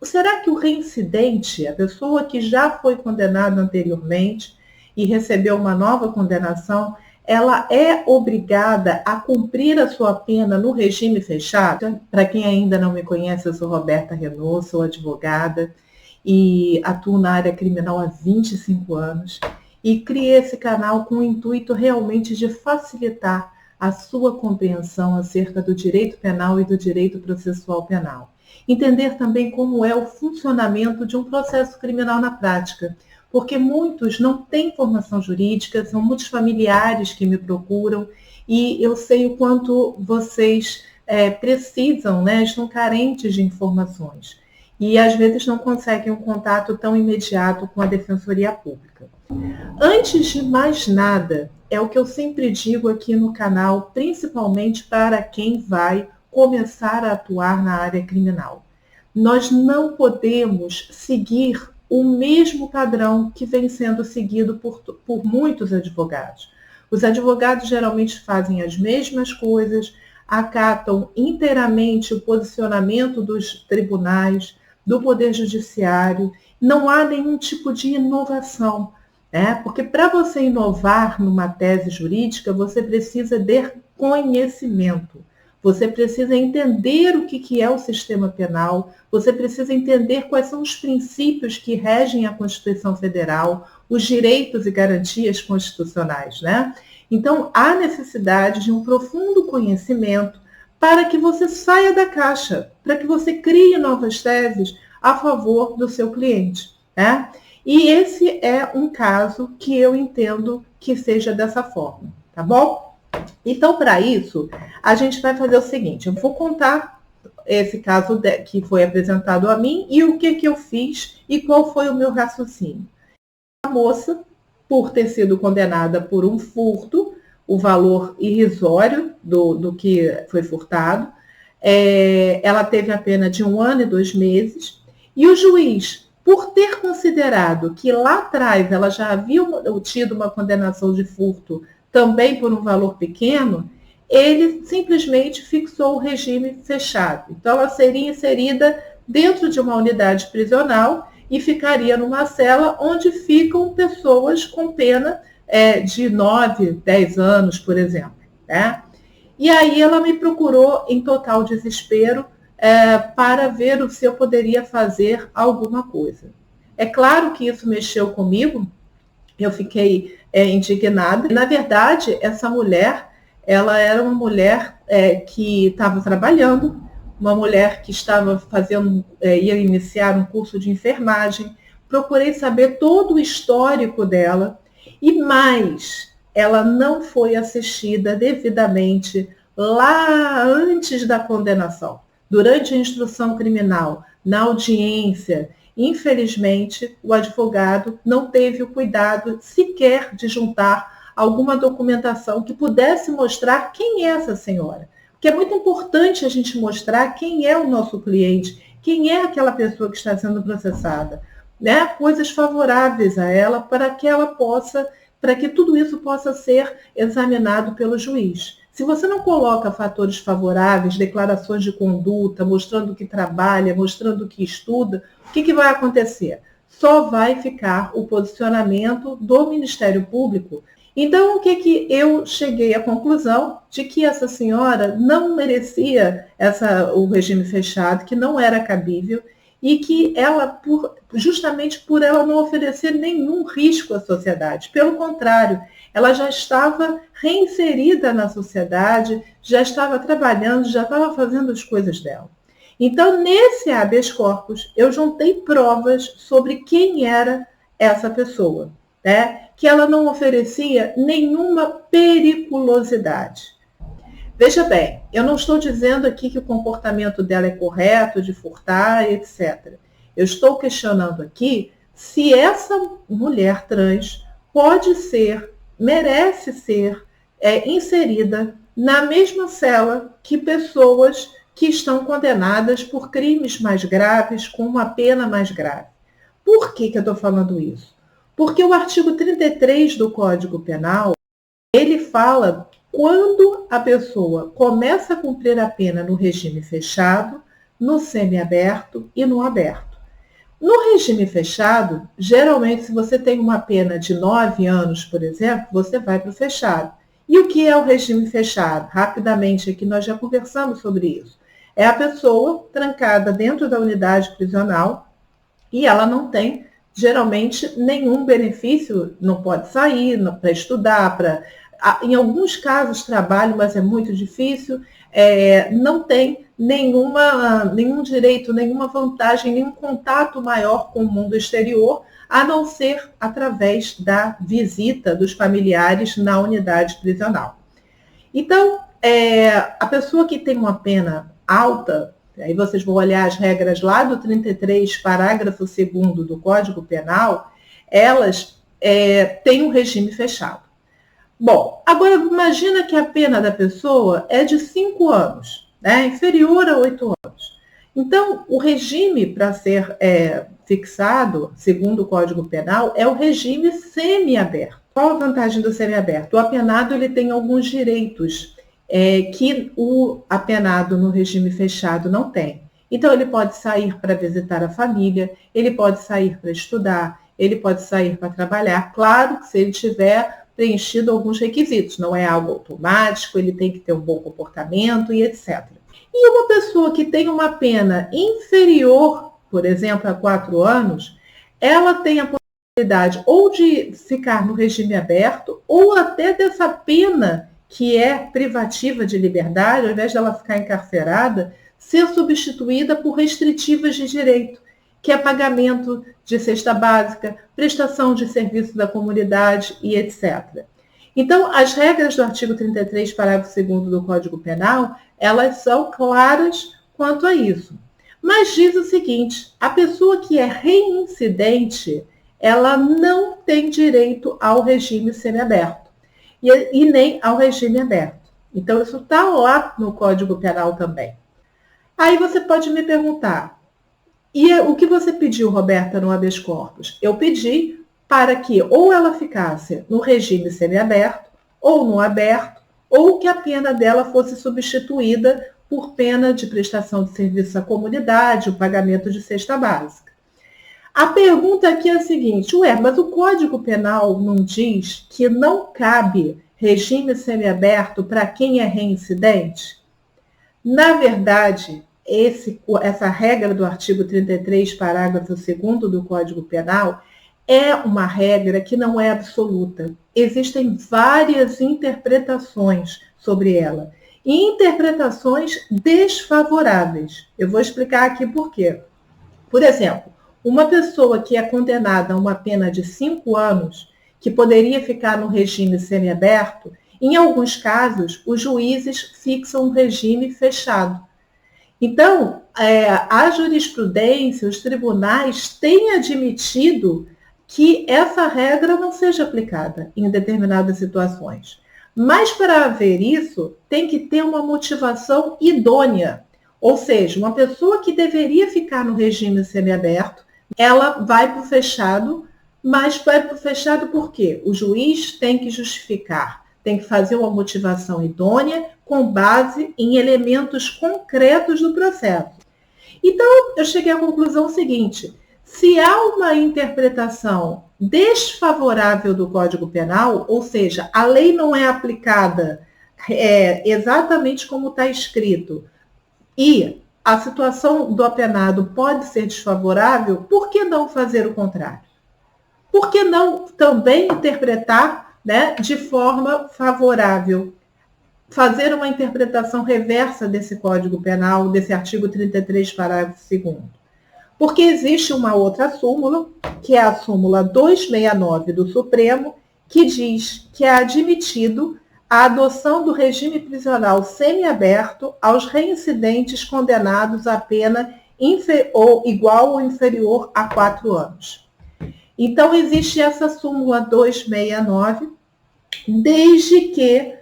será que o reincidente, a pessoa que já foi condenada anteriormente e recebeu uma nova condenação, ela é obrigada a cumprir a sua pena no regime fechado? Para quem ainda não me conhece, eu sou Roberta Renault, sou advogada e atuo na área criminal há 25 anos e criei esse canal com o intuito realmente de facilitar a sua compreensão acerca do direito penal e do direito processual penal. Entender também como é o funcionamento de um processo criminal na prática, porque muitos não têm formação jurídica, são muitos familiares que me procuram e eu sei o quanto vocês precisam, né, estão carentes de informações e às vezes não conseguem um contato tão imediato com a Defensoria Pública. Antes de mais nada, é o que eu sempre digo aqui no canal, principalmente para quem vai começar a atuar na área criminal. Nós não podemos seguir o mesmo padrão que vem sendo seguido por muitos advogados. Os advogados geralmente fazem as mesmas coisas, acatam inteiramente o posicionamento dos tribunais, do Poder Judiciário, não há nenhum tipo de inovação. Porque para você inovar numa tese jurídica, você precisa de conhecimento. Você precisa entender o que é o sistema penal, você precisa entender quais são os princípios que regem a Constituição Federal, os direitos e garantias constitucionais, né? Então, há necessidade de um profundo conhecimento para que você saia da caixa, para que você crie novas teses a favor do seu cliente, né? E esse é um caso que eu entendo que seja dessa forma, tá bom? Então, para isso, a gente vai fazer o seguinte, eu vou contar esse caso que foi apresentado a mim e o que eu fiz e qual foi o meu raciocínio. A moça, por ter sido condenada por um furto, o valor irrisório do que foi furtado, ela teve a pena de 1 ano e 2 meses, e o juiz, por ter considerado que lá atrás ela já havia tido uma condenação de furto também por um valor pequeno, ele simplesmente fixou o regime fechado. Então, ela seria inserida dentro de uma unidade prisional e ficaria numa cela onde ficam pessoas com pena de 9, 10 anos, por exemplo, né? E aí ela me procurou em total desespero para ver se eu poderia fazer alguma coisa. É claro que isso mexeu comigo, eu fiquei indignada. Na verdade, essa mulher, ela era uma mulher que estava trabalhando, uma mulher que estava ia iniciar um curso de enfermagem. Procurei saber todo o histórico dela e mais, ela não foi assistida devidamente lá antes da condenação. Durante a instrução criminal, na audiência, infelizmente, o advogado não teve o cuidado sequer de juntar alguma documentação que pudesse mostrar quem é essa senhora. Porque é muito importante a gente mostrar quem é o nosso cliente, quem é aquela pessoa que está sendo processada, né? Coisas favoráveis a ela para que tudo isso possa ser examinado pelo juiz. Se você não coloca fatores favoráveis, declarações de conduta, mostrando que trabalha, mostrando que estuda, o que vai acontecer? Só vai ficar o posicionamento do Ministério Público. Então, o que eu cheguei à conclusão de que essa senhora não merecia o regime fechado, que não era cabível, e que ela, justamente por ela não oferecer nenhum risco à sociedade, pelo contrário, ela já estava reinserida na sociedade, já estava trabalhando, já estava fazendo as coisas dela. Então, nesse habeas corpus, eu juntei provas sobre quem era essa pessoa, né? Que ela não oferecia nenhuma periculosidade. Veja bem, eu não estou dizendo aqui que o comportamento dela é correto, de furtar, etc. Eu estou questionando aqui se essa mulher trans merece ser inserida na mesma cela que pessoas que estão condenadas por crimes mais graves, com uma pena mais grave. Por que eu estou falando isso? Porque o artigo 33 do Código Penal, ele fala quando a pessoa começa a cumprir a pena no regime fechado, no semiaberto e no aberto. No regime fechado, geralmente, se você tem uma pena de 9 anos, por exemplo, você vai para o fechado. E o que é o regime fechado? Rapidamente, aqui nós já conversamos sobre isso. É a pessoa trancada dentro da unidade prisional e ela não tem, geralmente, nenhum benefício, não pode sair para estudar, em alguns casos trabalho, mas é muito difícil, não tem nenhum direito, nenhuma vantagem, nenhum contato maior com o mundo exterior, a não ser através da visita dos familiares na unidade prisional. Então, a pessoa que tem uma pena alta, aí vocês vão olhar as regras lá do 33, parágrafo 2º do Código Penal, elas têm um regime fechado. Bom, agora imagina que a pena da pessoa é de 5 anos, né, inferior a 8 anos. Então, o regime para ser fixado, segundo o Código Penal, é o regime semiaberto. Qual a vantagem do semiaberto? O apenado ele tem alguns direitos que o apenado no regime fechado não tem. Então, ele pode sair para visitar a família, ele pode sair para estudar, ele pode sair para trabalhar. Claro que se ele tiver preenchido alguns requisitos, não é algo automático, ele tem que ter um bom comportamento e etc. E uma pessoa que tem uma pena inferior, por exemplo, a 4 anos, ela tem a possibilidade ou de ficar no regime aberto ou até dessa pena que é privativa de liberdade, ao invés dela ficar encarcerada, ser substituída por restritivas de direito, que é pagamento de cesta básica, prestação de serviço da comunidade e etc. Então, as regras do artigo 33, parágrafo 2º do Código Penal, elas são claras quanto a isso. Mas diz o seguinte, a pessoa que é reincidente, ela não tem direito ao regime semiaberto e nem ao regime aberto. Então, isso está lá no Código Penal também. Aí você pode me perguntar, e o que você pediu, Roberta, no habeas corpus? Eu pedi para que ou ela ficasse no regime semiaberto, ou no aberto, ou que a pena dela fosse substituída por pena de prestação de serviço à comunidade, o pagamento de cesta básica. A pergunta aqui é a seguinte, mas o Código Penal não diz que não cabe regime semiaberto para quem é reincidente? Na verdade, essa regra do artigo 33, parágrafo 2º do Código Penal, é uma regra que não é absoluta. Existem várias interpretações sobre ela. E interpretações desfavoráveis. Eu vou explicar aqui por quê. Por exemplo, uma pessoa que é condenada a uma pena de 5 anos, que poderia ficar no regime semiaberto, em alguns casos, os juízes fixam um regime fechado. Então, a jurisprudência, os tribunais têm admitido que essa regra não seja aplicada em determinadas situações. Mas para haver isso, tem que ter uma motivação idônea. Ou seja, uma pessoa que deveria ficar no regime semiaberto, ela vai para o fechado, mas vai para o fechado por quê? O juiz tem que justificar, tem que fazer uma motivação idônea com base em elementos concretos do processo. Então, eu cheguei à conclusão seguinte, se há uma interpretação desfavorável do Código Penal, ou seja, a lei não é aplicada exatamente como está escrito, e a situação do apenado pode ser desfavorável, por que não fazer o contrário? Por que não também interpretar, né, de forma favorável? Fazer uma interpretação reversa desse Código Penal, desse artigo 33, parágrafo 2º. Porque existe uma outra súmula, que é a súmula 269 do Supremo, que diz que é admitido a adoção do regime prisional semiaberto aos reincidentes condenados a pena igual ou inferior a 4 anos. Então, existe essa súmula 269, desde que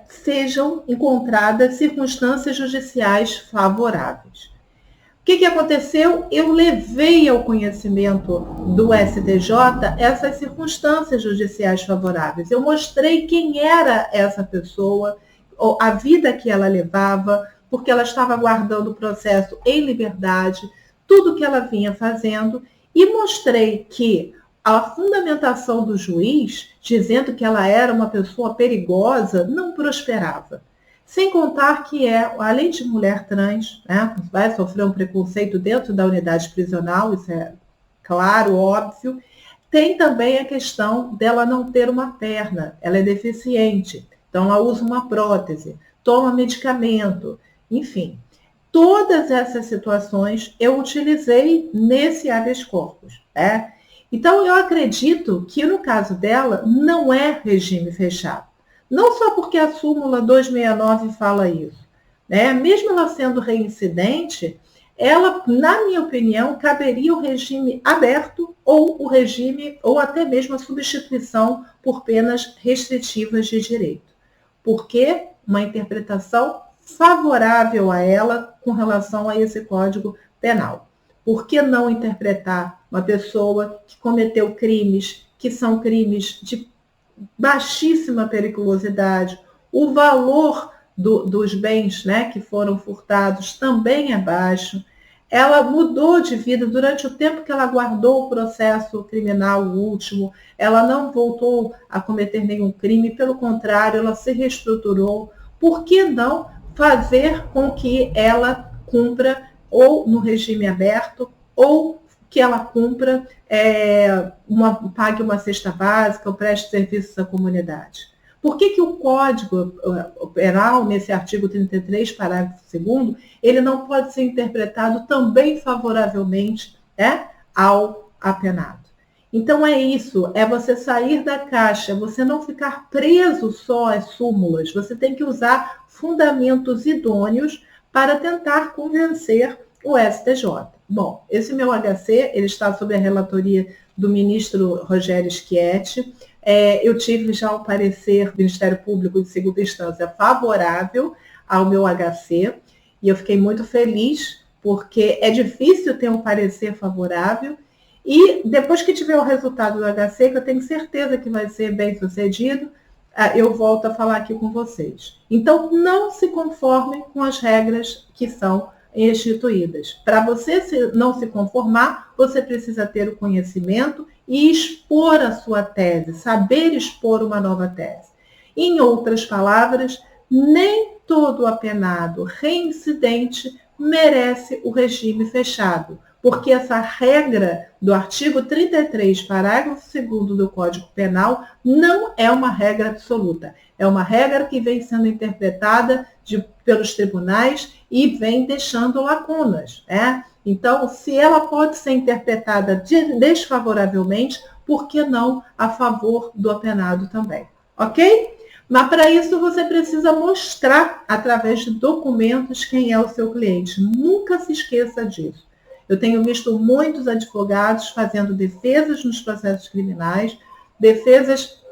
sejam encontradas circunstâncias judiciais favoráveis. O que aconteceu? Eu levei ao conhecimento do STJ essas circunstâncias judiciais favoráveis. Eu mostrei quem era essa pessoa, a vida que ela levava, porque ela estava guardando o processo em liberdade, tudo que ela vinha fazendo e mostrei que a fundamentação do juiz, dizendo que ela era uma pessoa perigosa, não prosperava. Sem contar que além de mulher trans, né, vai sofrer um preconceito dentro da unidade prisional, isso é claro, óbvio. Tem também a questão dela não ter uma perna, ela é deficiente, então ela usa uma prótese, toma medicamento, enfim. Todas essas situações eu utilizei nesse habeas corpus, né? Então, eu acredito que no caso dela não é regime fechado. Não só porque a súmula 269 fala isso, né? Mesmo ela sendo reincidente, ela, na minha opinião, caberia o regime aberto ou o regime, ou até mesmo a substituição por penas restritivas de direito. Porque uma interpretação favorável a ela com relação a esse Código Penal. Por que não interpretar uma pessoa que cometeu crimes que são crimes de baixíssima periculosidade, o valor dos bens, né, que foram furtados também é baixo, ela mudou de vida durante o tempo que ela guardou o processo criminal último, ela não voltou a cometer nenhum crime, pelo contrário, ela se reestruturou. Por que não fazer com que ela cumpra ou no regime aberto, ou que ela cumpra, pague uma cesta básica ou preste serviços à comunidade? Por que o Código Penal, nesse artigo 33, parágrafo 2º, ele não pode ser interpretado também favoravelmente, né, ao apenado? Então é isso, é você sair da caixa, você não ficar preso só às súmulas, você tem que usar fundamentos idôneos para tentar convencer o STJ. Bom, esse meu HC, ele está sob a relatoria do ministro Rogério Schietti. Eu tive já o parecer do Ministério Público de segunda instância favorável ao meu HC, e eu fiquei muito feliz, porque é difícil ter um parecer favorável, e depois que tiver o resultado do HC, que eu tenho certeza que vai ser bem sucedido, eu volto a falar aqui com vocês. Então, não se conformem com as regras que são instituídas. Para você não se conformar, você precisa ter o conhecimento e expor a sua tese, saber expor uma nova tese. Em outras palavras, nem todo apenado reincidente merece o regime fechado, porque essa regra do artigo 33, parágrafo 2º do Código Penal não é uma regra absoluta. É uma regra que vem sendo interpretada pelos tribunais e vem deixando lacunas, né? Então, se ela pode ser interpretada desfavoravelmente, por que não a favor do apenado também? Ok? Mas para isso você precisa mostrar, através de documentos, quem é o seu cliente. Nunca se esqueça disso. Eu tenho visto muitos advogados fazendo defesas nos processos criminais, defesas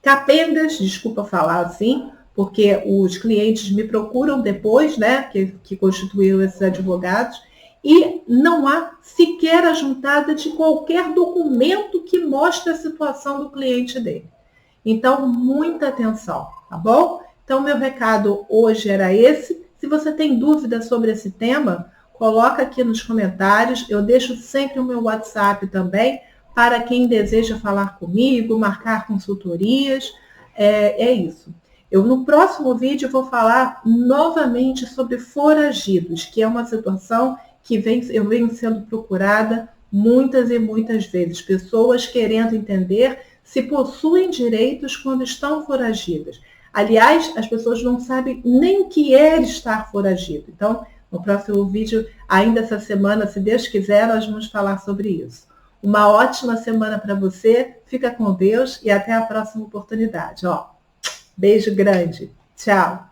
capengas, desculpa falar assim, porque os clientes me procuram depois, né, que constituíram esses advogados, e não há sequer a juntada de qualquer documento que mostre a situação do cliente dele. Então, muita atenção, tá bom? Então, meu recado hoje era esse. Se você tem dúvida sobre esse tema, coloca aqui nos comentários. Eu deixo sempre o meu WhatsApp também, para quem deseja falar comigo, marcar consultorias. É isso. No próximo vídeo, vou falar novamente sobre foragidos, que é uma situação que eu venho sendo procurada muitas e muitas vezes. Pessoas querendo entender se possuem direitos quando estão foragidas. Aliás, as pessoas não sabem nem o que é estar foragido. Então, no próximo vídeo, ainda essa semana, se Deus quiser, nós vamos falar sobre isso. Uma ótima semana para você, fica com Deus e até a próxima oportunidade. Beijo grande, tchau!